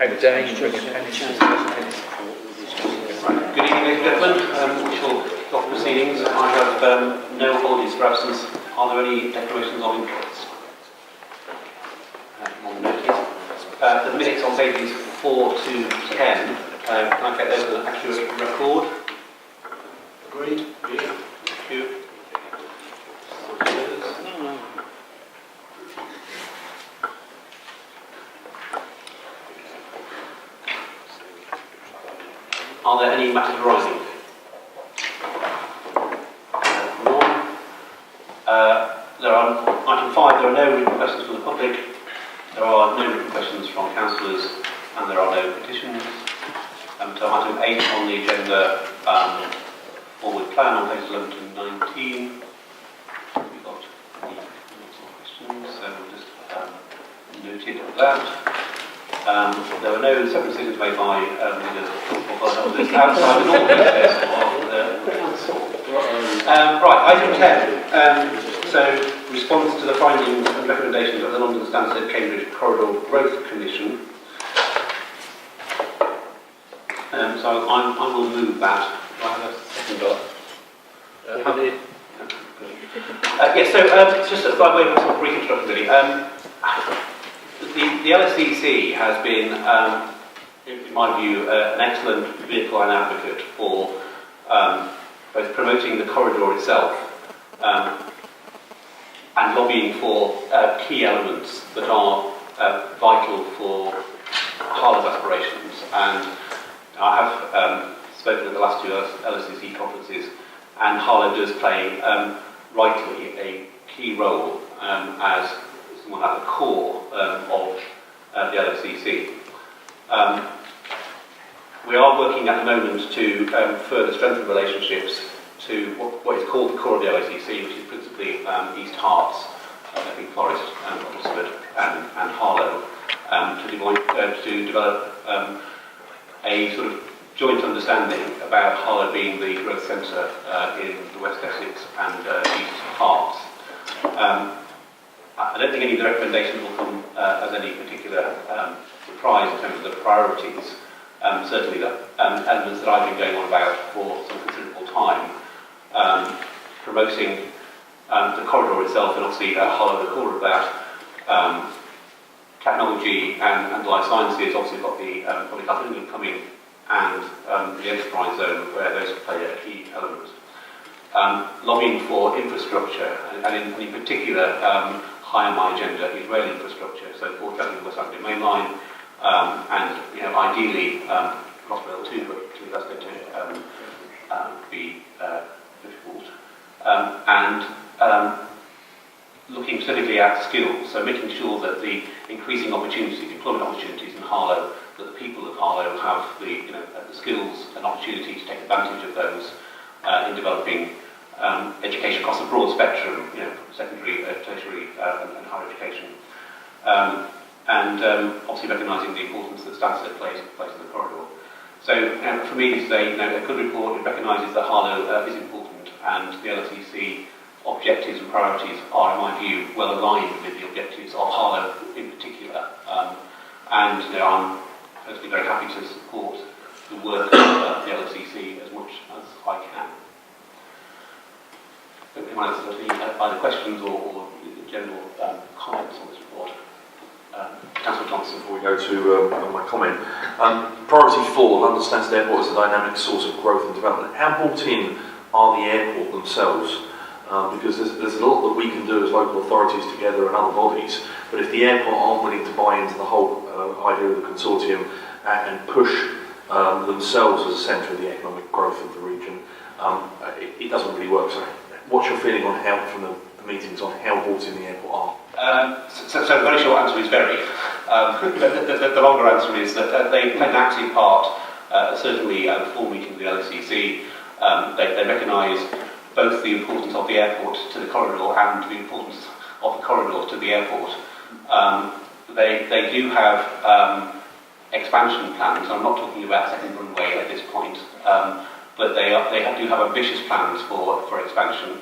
Good evening, ladies and gentlemen. We shall stop proceedings. I have no apologies for absence. Are there any declarations of interest? On notice. The minutes on pages 4 to 10. Can I get those with an accurate record? Agreed? Thank you. Are there any matters arising? None. There are, item 5, there are no written questions from the public, there are no written questions from councillors, and there are no petitions. So item 8 on the agenda, forward plan on pages 11 to 19. We've got any questions, so we'll just noted that. There were no separate decisions made by leaders outside the normal process of right, item 10. So, response to the findings and recommendations of the London Stansted Cambridge Corridor Growth Commission. So I will move that. Do I have a second dot? Yes, so just by way of some brief introduction really. The LSCC has been, in my view, an excellent vehicle and advocate for both promoting the corridor itself and lobbying for key elements that are vital for Harlow's aspirations. And I have spoken at the last two LSCC conferences, and Harlow does play, rightly, a key role as someone at the core of the LSCC. We are working at the moment to further strengthen relationships to what is called the core of the LSCC, which is principally East Herts, Epping Forest, Oxford and Harlow, to develop a sort of joint understanding about Harlow being the growth centre in the West Essex and East Herts. I don't think any of the recommendations will come as any particular surprise in terms of the priorities. Certainly the elements that I've been going on about for some considerable time, promoting the corridor itself, and obviously Harlow the core of that, technology and life sciences. Obviously we've got the public health England coming, and the enterprise zone where those play a key element. Lobbying for infrastructure, and in particular, high on my agenda is rail infrastructure, so Port Cheltenham West Anglia Main Line, and ideally Crossrail 2, but clearly that's going to be difficult. And looking specifically at skills, so making sure that the increasing opportunities, employment opportunities in Harlow, that the people of Harlow have the skills and opportunity to take advantage of those in developing education across a broad spectrum, secondary, tertiary and higher education. And obviously recognising the importance that Stansted plays in the corridor. So for me this is a good report. It recognises that Harlow is important, and the LSCC objectives and priorities are, in my view, well aligned with the objectives of Harlow in particular. And I'm personally very happy to support the work of the LSCC as much as I can. Anyone else have any either questions or general comments on this report? Councillor Johnson. Before we go to my comment, priority 4, London Stansted Airport is a dynamic source of growth and development. How brought in are the airport themselves? Because there's a lot that we can do as local authorities together and other bodies, but if the airport aren't willing to buy into the whole idea of the consortium and push themselves as a centre of the economic growth of the region, it doesn't really work. So what's your feeling on how, from the meetings, on how bought in the airport are? So the very short answer is very. The longer answer is that they played an active part, certainly at the full meeting of the LSCC. They recognise both the importance of the airport to the corridor and the importance of the corridor to the airport. They do have expansion plans. I'm not talking about second runway at this point, but they do have ambitious plans for expansion.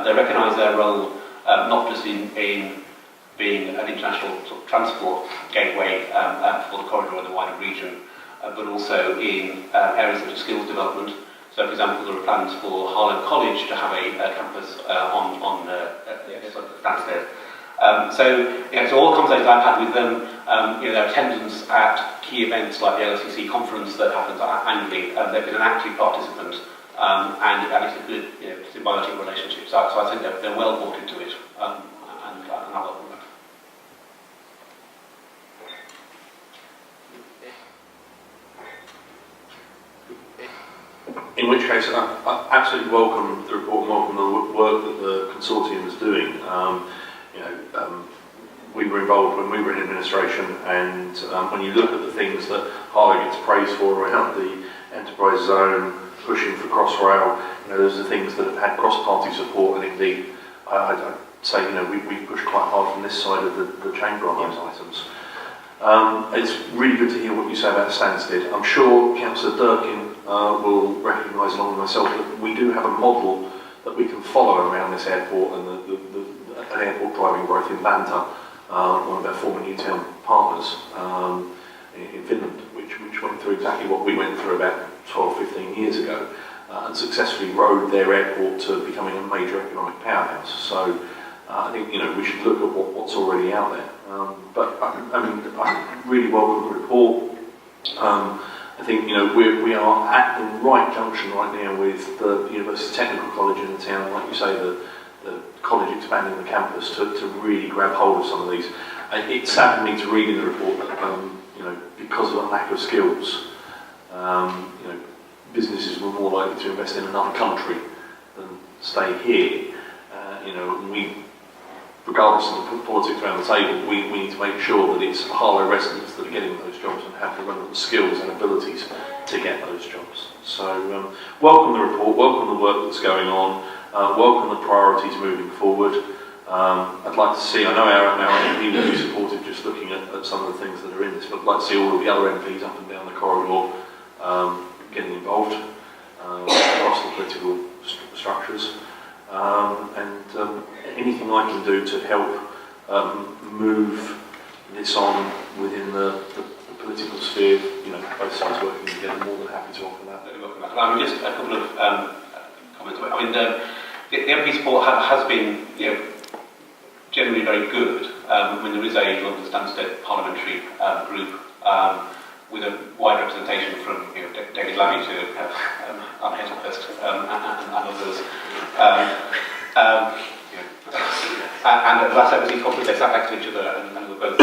They recognise their role not just in being an international sort of transport gateway for the corridor and the wider region, but also in areas such as skills development. So, for example, there are plans for Harlow College to have a campus on Stansted. So all the conversations I've had with them, their attendance at key events like the LSCC conference that happens annually, they've been an active participant, and it's a good symbiotic relationship. So I think they're well bought into it, and I welcome that. In which case, I absolutely welcome the report and welcome the work that the consortium is doing. We were involved when we were in administration, and when you look at the things that Harlow gets praised for around the enterprise zone, pushing for Crossrail, those are things that have had cross-party support, and indeed, I'd say, we've pushed quite hard from this side of the chamber on those items. It's really good to hear what you say about Stansted. I'm sure Councillor Durcan will recognise, along with myself, that we do have a model that we can follow around this airport and an airport driving growth in Vantaa, one of our former Newtown partners in Finland, which went through exactly what we went through about 12, 15 years ago, and successfully rode their airport to becoming a major economic powerhouse. So I think we should look at what's already out there. But I really welcome the report. I think we are at the right junction right now with the University Technical College in the town, like you say, the college expanding the campus to really grab hold of some of these. It saddened me to read in the report that because of a lack of skills, businesses were more likely to invest in another country than stay here. Regardless of the politics around the table, we need to make sure that it's Harlow residents that are getting those jobs and have the relevant skills and abilities to get those jobs. So welcome the report, welcome the work that's going on, welcome the priorities moving forward. I'd like to see, I know our MP will be supportive just looking at some of the things that are in this, but I'd like to see all of the other MPs up and down the corridor getting involved across the political structures. Anything I can do to help move this on within the political sphere, both sides working together, more than happy to offer that. Just a couple of comments. The MP support has been, generally very good. There is a London Stansted parliamentary group with a wide representation from David Lammy to Anne Hazelhurst and others. And at the last episode conference, they sat next to each other and were both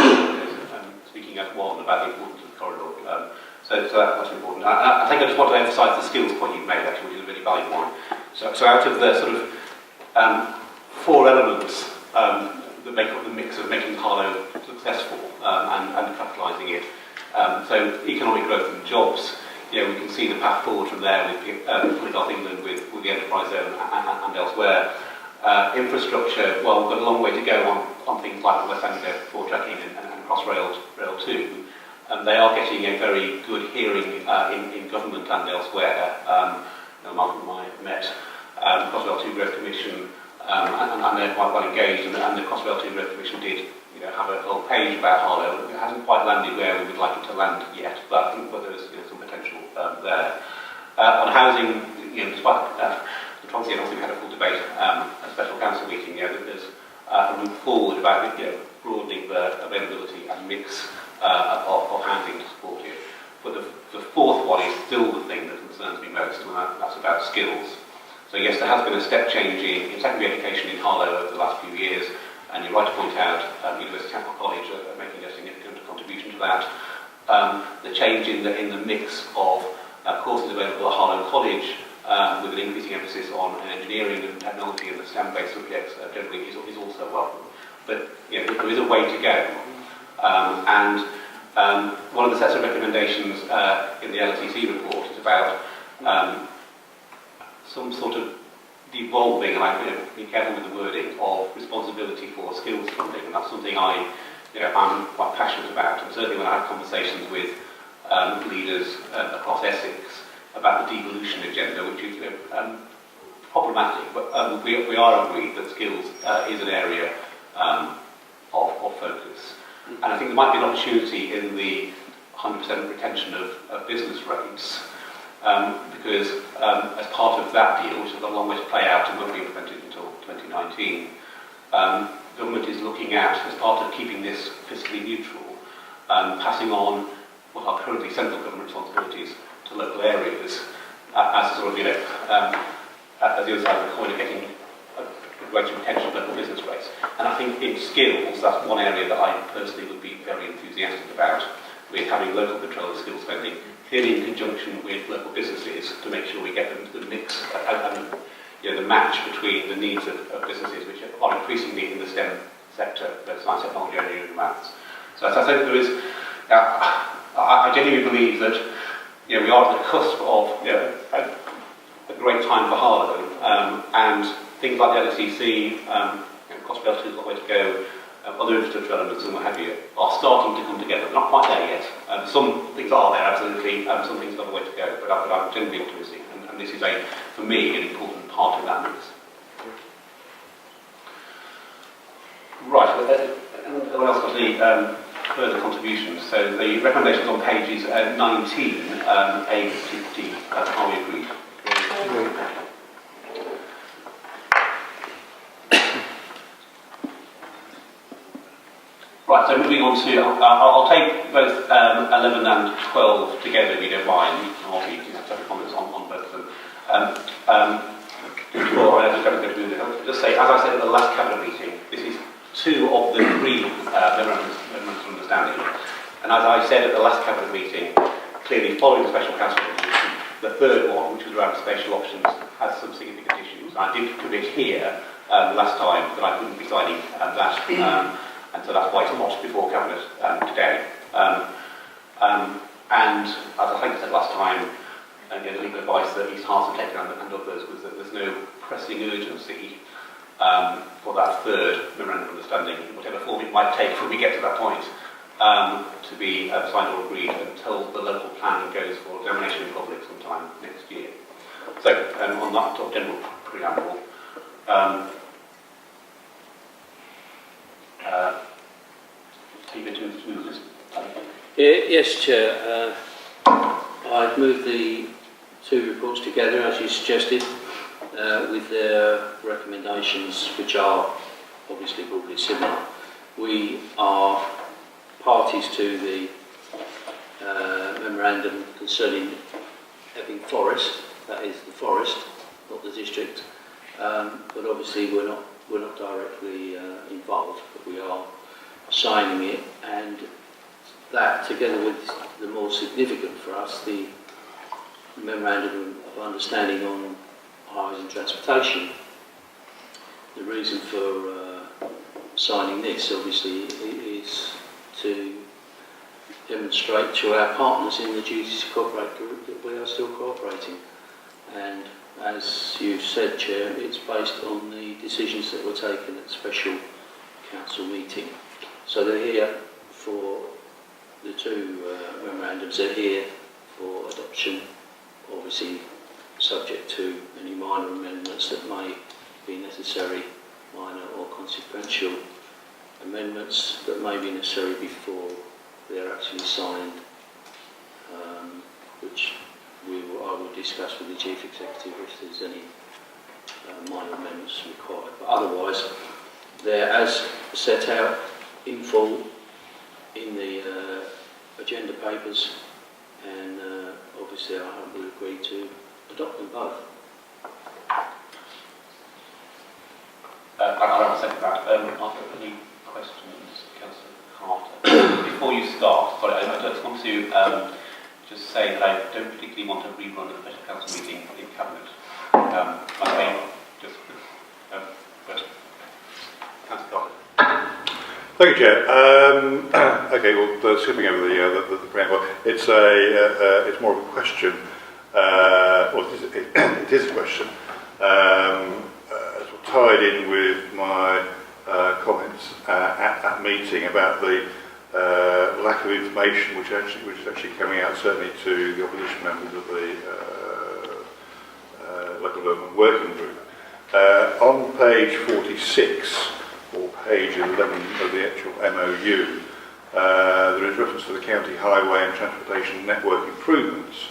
speaking as one about the importance of the corridor. So that's important. I think I just want to emphasise the skills point you've made, actually, which is a really valuable one. So out of the sort of four elements that make up the mix of making Harlow successful and capitalising it, so economic growth and jobs, we can see the path forward from there with North England, with the enterprise zone and elsewhere. Infrastructure, well, we've got a long way to go on things like the West Anglia for tracking and Crossrail 2. They are getting a very good hearing in government and elsewhere. Malcolm and I have met the Crossrail 2 Growth Commission, and they're quite well engaged. And the Crossrail 2 Growth Commission did have a whole page about Harlow. It hasn't quite landed where we would like it to land yet, but I think there's some potential there. On housing, despite the policy, and also we had a full debate, a special council meeting, there's a move forward about broadening the availability and mix of housing to support it. But the fourth one is still the thing that concerns me most, and that's about skills. So yes, there has been a step change in secondary education in Harlow over the last few years, and you're right to point out University Technical College are making a significant contribution to that. The change in the mix of courses available at Harlow College, with an increasing emphasis on engineering and technology and the STEM-based subjects generally is also welcome. But there is a way to go. One of the sets of recommendations in the LTC report is about some sort of devolving, and I be careful with the wording, of responsibility for skills funding, and that's something I'm quite passionate about. And certainly when I have conversations with leaders across Essex about the devolution agenda, which is problematic, but we are agreed that skills is an area of focus. And I think there might be an opportunity in the 100% retention of business rates, because as part of that deal, which has got a long way to play out and won't be implemented until 2019, government is looking at, as part of keeping this fiscally neutral, passing on what are currently central government responsibilities to local areas, as a sort of, at the other side of the coin of getting a greater retention of local business rates. And I think in skills, that's one area that I personally would be very enthusiastic about, with having local control of skill spending, clearly in conjunction with local businesses to make sure we get the mix and the match between the needs of businesses, which are increasingly in the STEM sector, both science, technology, engineering and maths. So as I said, there is, I genuinely believe that we are at the cusp of a great time for Harlow, and things like the LSEC, cost relative has got a way to go, other infrastructure elements and what have you, are starting to come together. They're not quite there yet. Some things are there, absolutely, some things have got a way to go, but I'm genuinely optimistic, and this is, for me, an important part of that mix. Right, anyone else got any further contributions? So the recommendations on pages 19, A to D, are we agreed? Right, so moving on to, I'll take both 11 and 12 together if you don't mind. I'll be separate comments on both of them. Before I go just say, as I said at the last Cabinet meeting, this is two of the three memorandums of understanding. And as I said at the last Cabinet meeting, clearly following the Special Council resolution, the third one, which was around spatial options, has some significant issues. I did commit here last time that I wouldn't be signing that. And so that's why it's not before Cabinet today. And as I think I said last time, the legal advice that East Hearts have taken and others was that there's no pressing urgency for that third memorandum of understanding, whatever form it might take when we get to that point, to be signed or agreed until the local planning goes for examination in public sometime next year. So on that sort of general preamble, Yes, Chair. I've moved the two reports together, as you suggested, with their recommendations, which are obviously broadly similar. We are parties to the memorandum concerning Epping Forest. That is the forest, not the district. But obviously we're not directly involved, but we are signing it, and that, together with the more significant for us, the memorandum of understanding on highways and transportation. The reason for signing this, obviously, is to demonstrate to our partners in the duties to cooperate group that we are still cooperating. And as you said, Chair, it's based on the decisions that were taken at the special council meeting. So they're here for the two memorandums. They're here for adoption, obviously subject to any minor amendments that may be necessary, minor or consequential amendments that may be necessary before they're actually signed, which I will discuss with the Chief Executive if there's any minor amendments required. But otherwise, they're as set out in full in the agenda papers, and obviously I hope we agree to adopt them both. I'll second that. Are there any questions, Councillor Carter? Before you start, sorry, I just want to just say that I don't particularly want to rerun a special council meeting in Cabinet. I may just, but Councillor Carter. Thank you, Chair. Okay, well, skipping over the preamble, it's more of a question. Well, it is a question. Sort of tied in with my comments at that meeting about the lack of information which is actually coming out, certainly to the opposition members of the local government working group. On page 46, or page 11 of the actual MOU, there is reference to the county highway and transportation network improvements.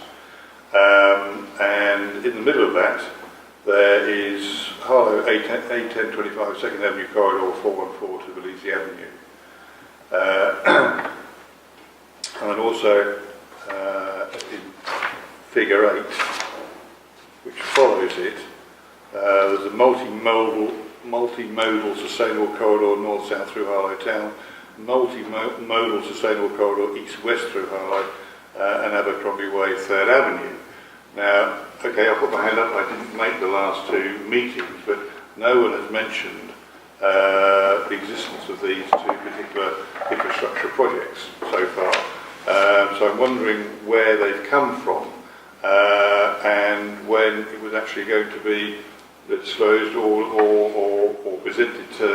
And in the middle of that, there is Harlow A1025 2nd Avenue Corridor 414 to Belize Avenue. And also in figure 8, which follows it, there's a multimodal sustainable corridor north-south through Harlow Town, multimodal sustainable corridor east-west through Harlow, and Abercrombie Way 3rd Avenue. Now, okay, I put my hand up, I didn't make the last two meetings, but no one has mentioned the existence of these two particular infrastructure projects so far. So I'm wondering where they've come from and when it was actually going to be disclosed or presented to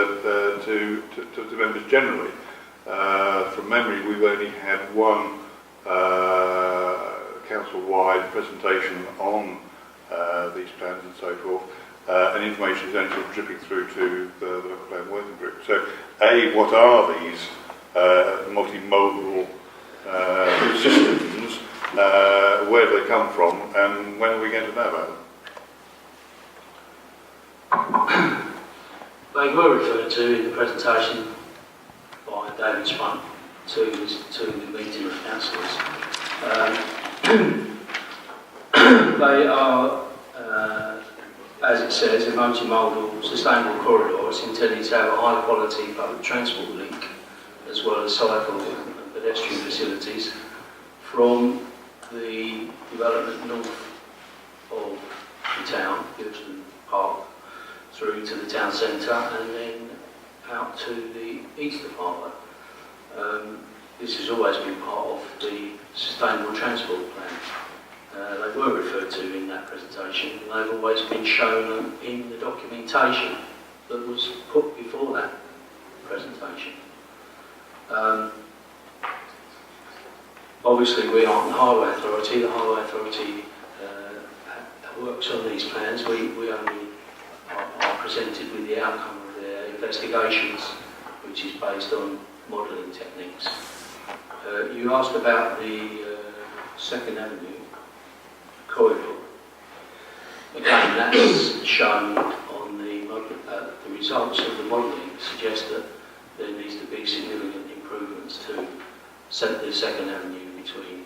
the members generally. From memory, we've only had one council-wide presentation on these plans and so forth, and information is only sort of dripping through to the local plan working group. So, A, what are these multimodal systems, where do they come from, and when are we going to know about them? They were referred to in the presentation by David Spunk to the meeting of councillors. They are, as it says, a multimodal sustainable corridor. It's intended to have a high quality public transport link as well as cycle and pedestrian facilities from the development north of the town, Gilston Park, through to the town centre and then out to the east of Harlow. This has always been part of the Sustainable Transport Plan. They were referred to in that presentation, and they've always been shown in the documentation that was put before that presentation. Obviously we aren't the Highway Authority. The Highway Authority works on these plans. We only are presented with the outcome of their investigations, which is based on modelling techniques. You asked about the 2nd Avenue corridor. Again, that's shown on the results of the modelling suggest that there needs to be significant improvements to the 2nd Avenue between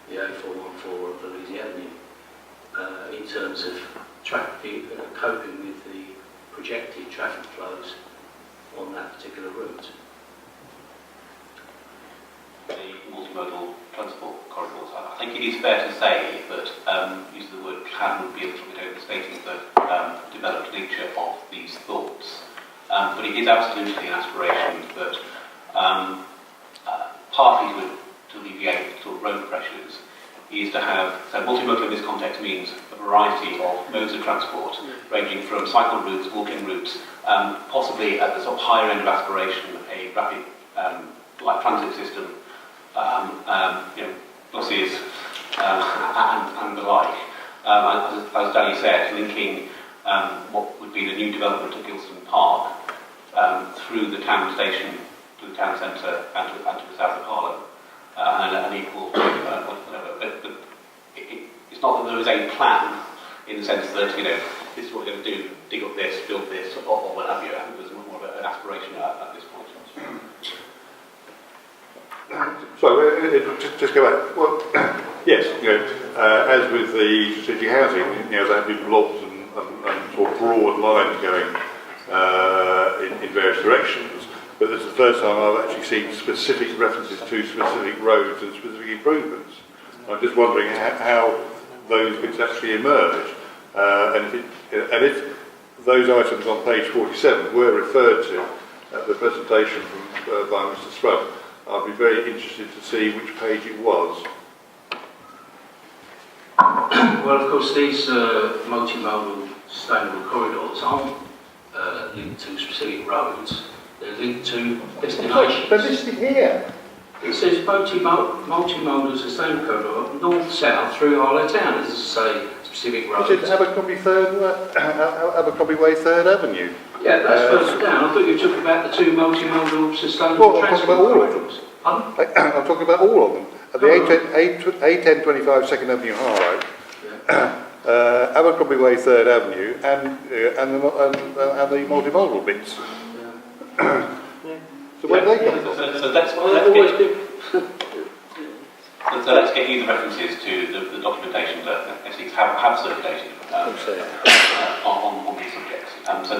the A414 and Belize Avenue in terms of coping with the projected traffic flows on that particular route. The multimodal transport corridors, I think it is fair to say that use of the word plan would be a little bit overstating the developed nature of these thoughts. But it is absolutely an aspiration that partly to alleviate sort of road pressures is to have, so multimodal in this context means a variety of modes of transport ranging from cycle routes, walking routes, possibly at the sort of higher end of aspiration, a rapid light transit system, buses and the like. As Danny said, linking what would be the new development at Gilston Park through the town station to the town centre and to the south of Harlow, and an equal whatever. But it's not that there is a plan in the sense that this is what we're going to do, dig up this, build this, or what have you. I think there's more of an aspiration at this point. So, just go back. Well, yes, as with the strategic housing, there have been blobs and sort of broad lines going in various directions. But this is the first time I've actually seen specific references to specific roads and specific improvements. I'm just wondering how those bits actually emerge, and if those items on page 47 were referred to at the presentation by Mr. Scrub. I'd be very interested to see which page it was. Well, of course, these multimodal sustainable corridors aren't linked to specific roads. They're linked to destinations. They're listed here. It says multimodal sustainable corridor north-south through Harlow Town. It doesn't say specific Is roads. it Abercrombie Abercrombie Way, 3rd Avenue? Yeah, that's further down. I thought you were talking about the two multimodal sustainable Well, I'm talking about all of them. I'm talking about all of them. At the A1025 2nd Avenue, Harlow, Abercrombie Way, 3rd Avenue, and the multimodal bits. So where do they come from? So let's get you the references to the documentation that SEs have circulated on these subjects. So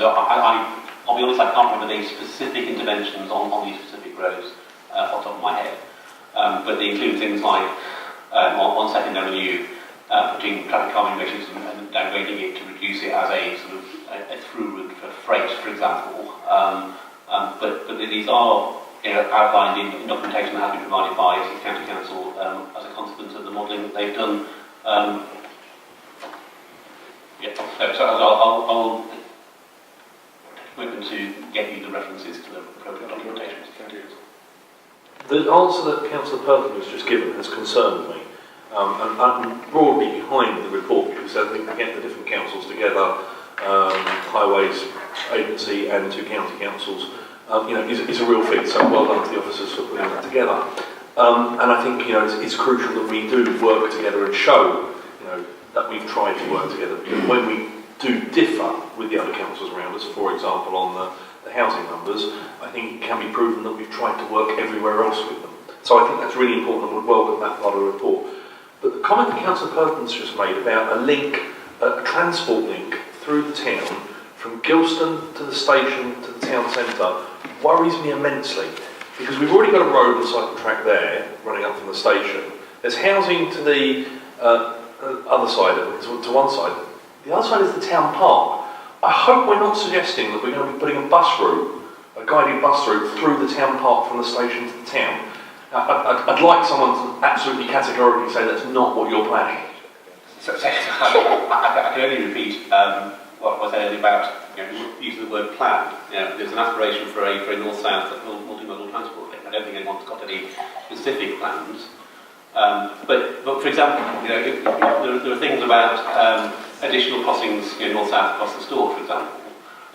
I'll be honest, I can't remember the specific interventions on these specific roads off the top of my head. But they include things like on 2nd Avenue, putting traffic calming measures and downgrading it to reduce it as a sort of a through route for freight, for example. But these are outlined in documentation that has been provided by Essex County Council as a consequence of the modelling that they've done. So I'll take a commitment to get you the references to the appropriate documentation. The answer that Councillor Perkin has just given has concerned me. And I'm broadly behind the report because I think getting the different councils together, Highways Agency and 2 county councils, is a real feat. So well done to the officers for putting that together. And I think it's crucial that we do work together and show that we've tried to work together. Because when we do differ with the other councils around us, for example on the housing numbers, I think it can be proven that we've tried to work everywhere else with them. So I think that's really important and would welcome that part of the report. But the comment that Councillor Perkins just made about a link, a transport link through the town from Gilston to the station to the town centre worries me immensely, because we've already got a road and cycle track there running up from the station. There's housing to the other side of it, to one side. The other side is the town park. I hope we're not suggesting that we're going to be putting a bus route, a guided bus route through the town park from the station to the town. I'd like someone to absolutely categorically say that's not what you're planning. So I can only repeat what I said earlier about using the word plan. There's an aspiration for a north-south multimodal transport link. I don't think anyone's got any specific plans. But for example, there are things about additional crossings north-south across the store, for example.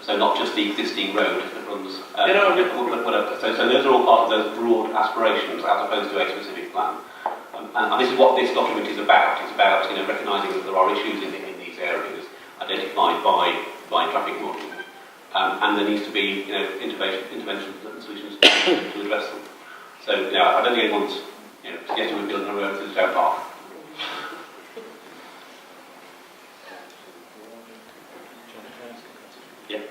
So not just the existing road that runs. So those are all part of those broad aspirations as opposed to a specific plan. And this is what this document is about. It's about recognising that there are issues in these areas identified by traffic modelling, and there needs to be interventions and solutions to address them. So I don't think anyone's suggesting we're building a road through the town park. Yeah.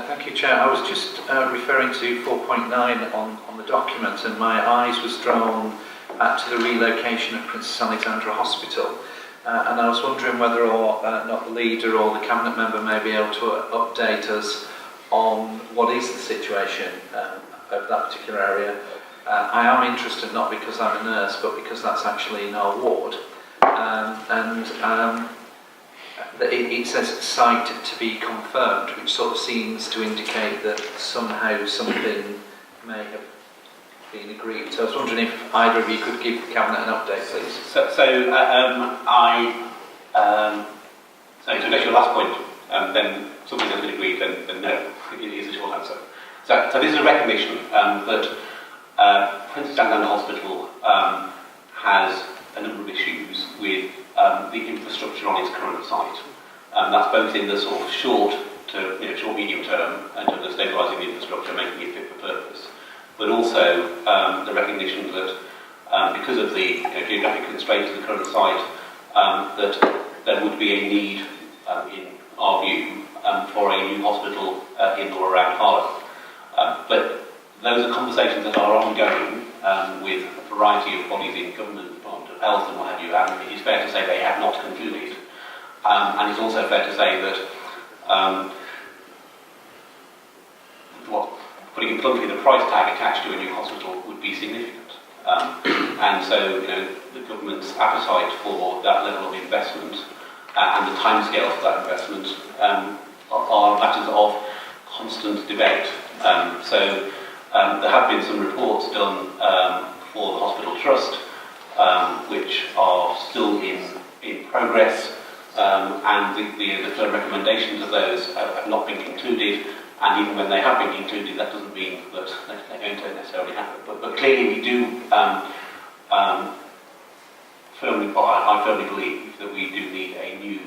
Thank you, Chair. I was just referring to 4.9 on the document, and my eyes was drawn to the relocation of Princess Alexandra Hospital. And I was wondering whether or not the leader or the cabinet member may be able to update us on what is the situation of that particular area. I am interested not because I'm a nurse, but because that's actually in our ward. It says site to be confirmed, which sort of seems to indicate that somehow something may have been agreed. So I was wondering if either of you could give the Cabinet an update, please. So to address your last point, then something has been agreed, then no, it is a short answer. So this is a recognition that Princess Alexandra Hospital has a number of issues with the infrastructure on its current site. That's both in the sort of short medium term in terms of stabilising the infrastructure, making it fit for purpose, but also the recognition that because of the geographic constraints of the current site, that there would be a need, in our view, for a new hospital in or around Harlow. But those are conversations that are ongoing with a variety of bodies in government, Department of Health and what have you, and it is fair to say they have not concluded. And it's also fair to say that putting it bluntly, the price tag attached to a new hospital would be significant. And so, the government's appetite for that level of investment and the timescales for that investment are matters of constant debate. So there have been some reports done for the Hospital Trust, which are still in in progress, and the further recommendations of those have not been concluded. And even when they have been concluded, that doesn't mean that they're going to necessarily happen. But clearly, we do I firmly believe that we do need a new,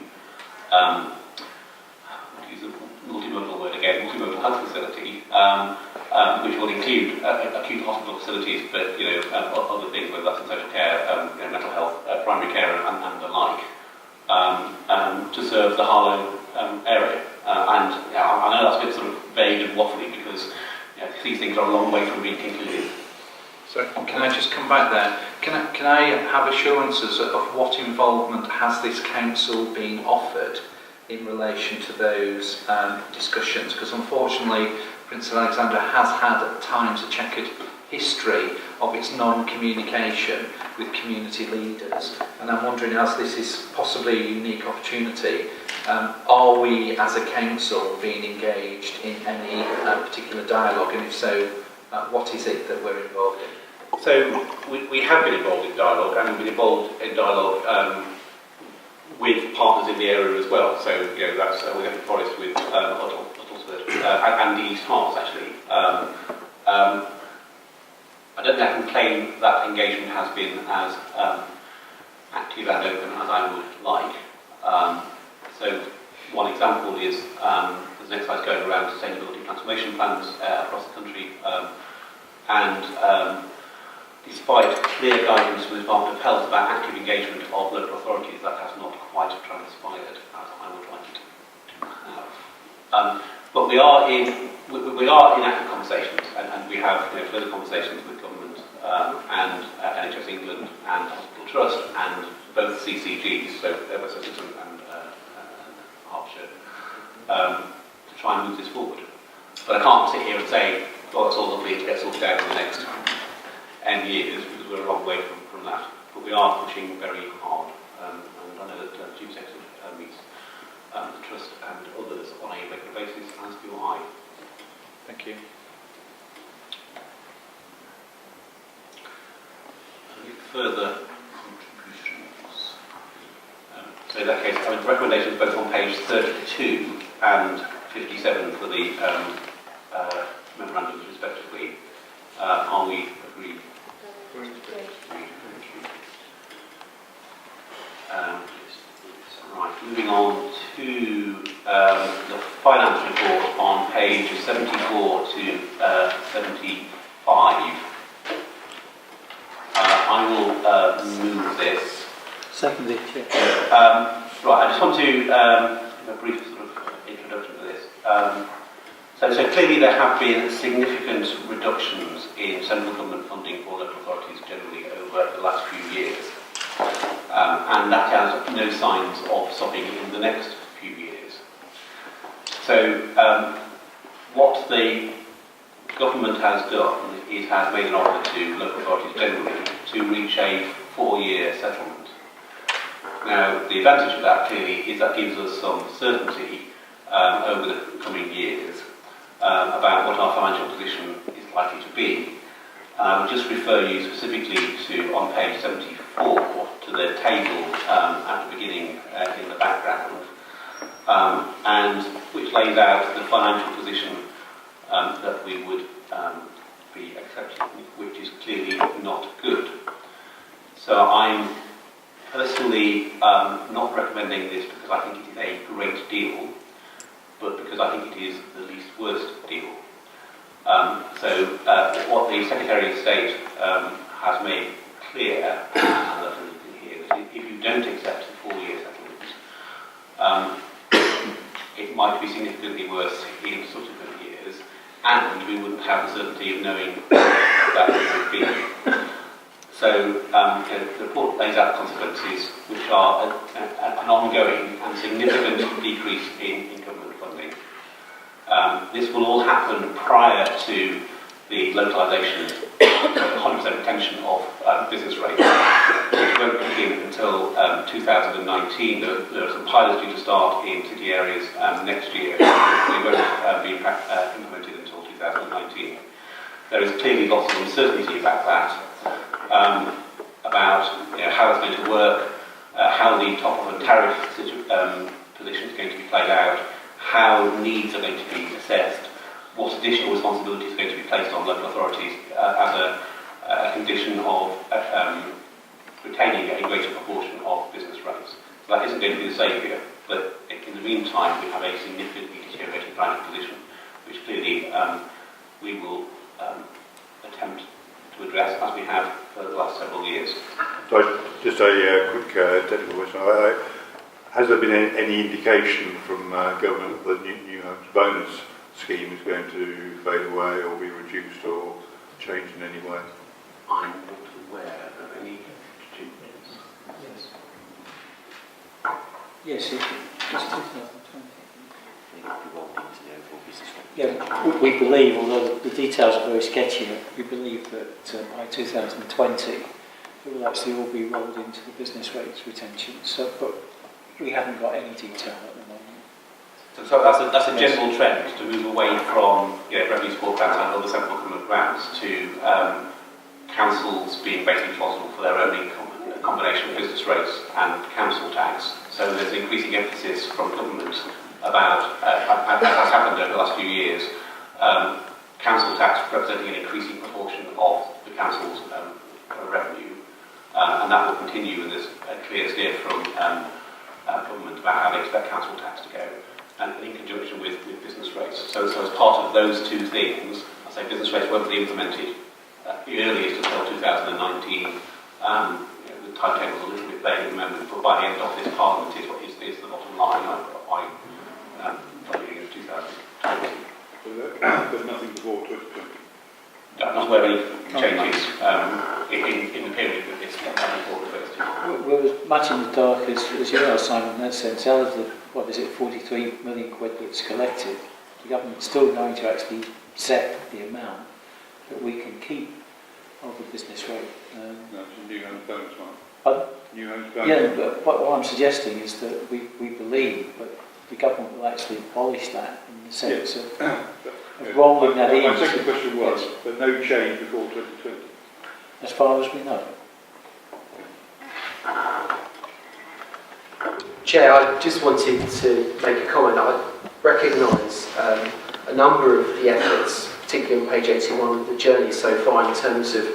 I'll use the multimodal word again, multimodal health facility, which will include acute hospital facilities, but other things, whether that's in social care, mental health, primary care, and the like, to serve the Harlow area. And I know that's a bit sort of vague and waffly because these things are a long way from being concluded. So can I just come back there? Can I have assurances of what involvement has this council been offered in relation to those discussions? Because unfortunately, Prince Alexandra has had at times a checkered history of its non-communication with community leaders, and I'm wondering, as this is possibly a unique opportunity, are we as a council being engaged in any particular dialogue, and if so, what is it that we're involved in? So we have been involved in dialogue, and we've been involved in dialogue with partners in the area as well. So that's we have the forest with Uttlesford and the East Hearts actually. I don't think I can claim that engagement has been as active and open as I would like. So one example is there's an exercise going around sustainability transformation plans across the country, and despite clear guidance from the Department of Health about active engagement of local authorities, that has not quite transpired as I would like it to have. But we are in active conversations, and we have further conversations with government and NHS England and Hospital Trust and both CCGs, so West Sussex and Hertfordshire, to try and move this forward. But I can't sit here and say, well, that's all lovely to get sorted out in the next 10 years, because we're a long way from that. But we are pushing very hard, and I know that Chief Executive meets the Trust and others on a regular basis, as do I. Thank you. Any further contributions? So in that case, the recommendations both on page 32 and 57 for the memorandums respectively. Are we agreed? Agreed. Thank you. Right, moving on to the finance report on page 74 to 75. I will move this. Secondly, Right, I just want to give a brief sort of introduction to this. So clearly there have been significant reductions in central government funding for local authorities generally over the last few years. And that has no signs of stopping in the next few years. So what the government has done is has made an offer to local authorities generally to reach a 4-year settlement. Now, the advantage of that clearly is that gives us some certainty over the coming years about what our financial position is likely to be. I would just refer you specifically to, on page 74, to the table at the beginning in the background, and which lays out the financial position that we would be accepting, which is clearly not good. So I'm personally not recommending this because I think it is a great deal, but because I think it is the least worst deal. So what the Secretary of State has made clear, and that you can hear, that if you don't accept the 4-year settlement, it might be significantly worse in subsequent years, and we wouldn't have the certainty of knowing that it would be. So the report lays out consequences which are an ongoing and significant decrease in government funding. This will all happen prior to the localisation, 100% retention of business rates, which won't begin until 2019. There are some pilots due to start in city areas next year. They won't be implemented until 2019. There is clearly lots of uncertainty about that, about how it's going to work, how the top of the tariff position is going to be played out, how needs are going to be assessed, what additional responsibilities are going to be placed on local authorities as a condition of retaining a greater proportion of business rates. So that isn't going to be the saviour, but in the meantime we have a significantly deteriorating planning position, which clearly we will attempt to address as we have for the last several years. So just a quick technical question. Has there been any indication from government that the new homes bonus scheme is going to fade away or be reduced or changed in any way? I'm not aware of any changes. Yes, it's 2020. Yeah, we believe, although the details are very sketchy, we believe that by 2020 it will actually all be rolled into the business rates retention. So, but we haven't got any detail at the moment. So that's a general trend to move away from revenue support grants and other central government grants to councils being basically responsible for their own income, a combination of business rates and council tax. So there's increasing emphasis from government about, as has happened over the last few years, council tax representing an increasing proportion of the council's revenue, and that will continue, and there's a clear steer from government about how they expect council tax to go, and in conjunction with business rates. So as part of those two things, I say business rates won't be implemented the earliest until 2019. The timetable's a little bit vague at the moment, but by the end of this Parliament is the bottom line by beginning of 2020. There's nothing before 2020. I'm not aware of any changes in the period that this report refers to. We're as much in the dark as you are, Simon, in that sense. Out of the, 43 million quid that's collected, the government's still going to actually set the amount that we can keep of the business rate. No, it's a new homes bonus one. Pardon? New homes bonus. Yeah, but what I'm suggesting is that we believe that the government will actually abolish that in the sense of rolling that in. My second question was, but no change before 2020? As far as we know. Chair, I just wanted to make a comment. I recognise a number of the efforts, particularly on page 81 of the journey so far in terms of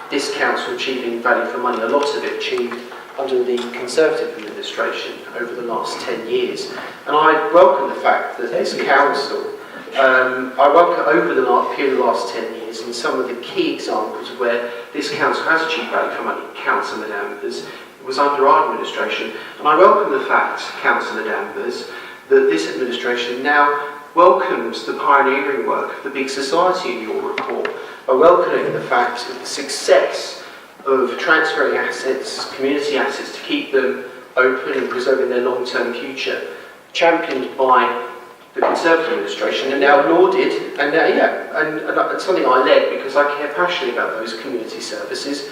this council achieving value for money. A lot of it achieved under the Conservative administration over the last 10 years. And I welcome the fact that this council, I welcome over the period of the last 10 years, and some of the key examples of where this council has achieved value for money, Councillor Danvers, was under our administration. And I welcome the fact, Councillor Danvers, that this administration now welcomes the pioneering work of the big society in your report by welcoming the fact of the success of transferring assets, community assets, to keep them open and preserving their long-term future, championed by the Conservative administration and now lauded, and it's something I led because I care passionately about those community services.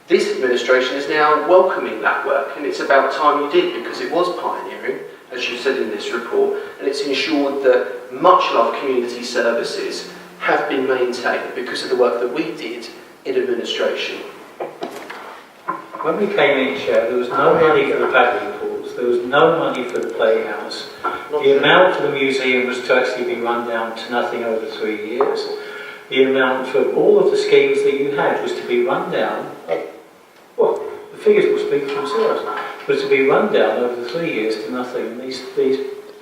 This administration is now welcoming that work, and it's about time you did, because it was pioneering, as you said in this report, and it's ensured that much loved community services have been maintained because of the work that we did in administration. When we came in, Chair, there was no money for the paddling pools, there was no money for the playhouse. The amount for the museum was to actually be run down to nothing over 3 years. The amount for all of the schemes that you had was to be run down, well, the figures will speak for themselves, was to be run down over 3 years to nothing, and these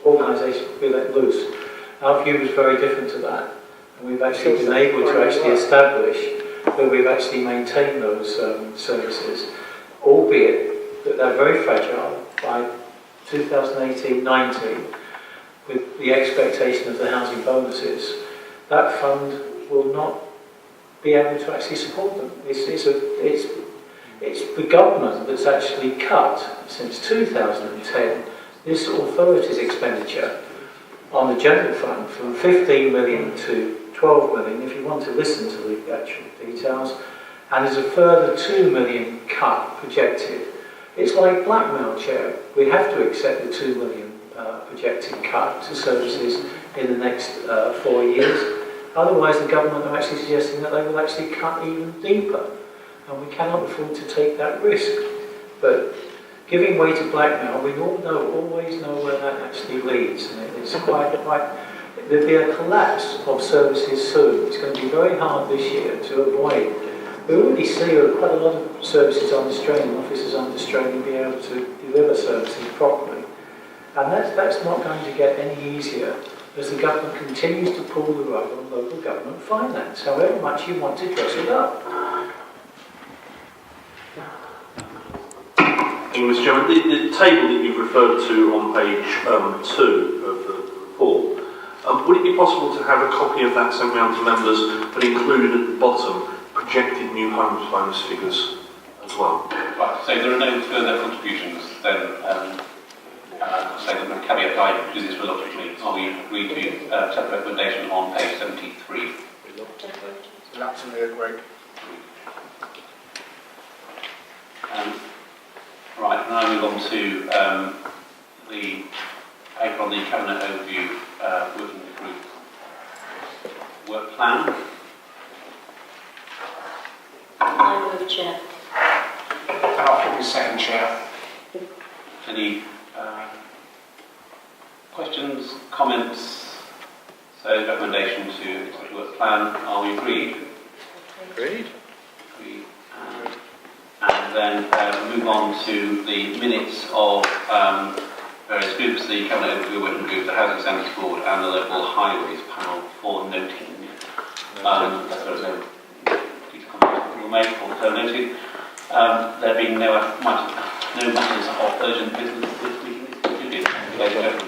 organisations would be let loose. Our view was very different to that, and we've actually been able to actually establish that we've actually maintained those services, albeit that they're very fragile. By 2018-19, with the expectation of the housing bonuses, that fund will not be able to actually support them. It's the government that's actually cut, since 2010, this authority's expenditure on the general fund from 15 million to 12 million, if you want to listen to the actual details, and there's a further 2 million cut projected. It's like blackmail, Chair. We have to accept the 2 million projected cut to services in the next 4 years. Otherwise, the government are actually suggesting that they will actually cut even deeper, and we cannot afford to take that risk. But giving way to blackmail, we all know, always know where that actually leads, and it's quite, there'll be a collapse of services soon. It's going to be very hard this year to avoid. We already see quite a lot of services under strain, officers under strain, and be able to deliver services properly. And that's not going to get any easier as the government continues to pull the rug on local government finance, however much you want to dress it up. Mr. Chairman, the table that you've referred to on page 2 of the report, would it be possible to have a copy of that sent round to members, but included at the bottom projected new homes bonus figures as well? Right, so there are no further contributions, then say that the caveat guide, because this reluctantly, are we agreed to accept the recommendation on page 73? Reluctantly agree. Right, now move on to the paper on the Cabinet Overview Working Group Work Plan. I move, Chair. And I'll give you second, Chair. Any questions, comments? So recommendation to accept the work plan, are we agreed? Agreed. Agreed. And then move on to the minutes of various groups, the Cabinet Overview Working Group, the Housing Standards Board and the Local Highways Panel for noting. As there is no comment will make or so noted. There being no matters of urgent business this meeting is concluded.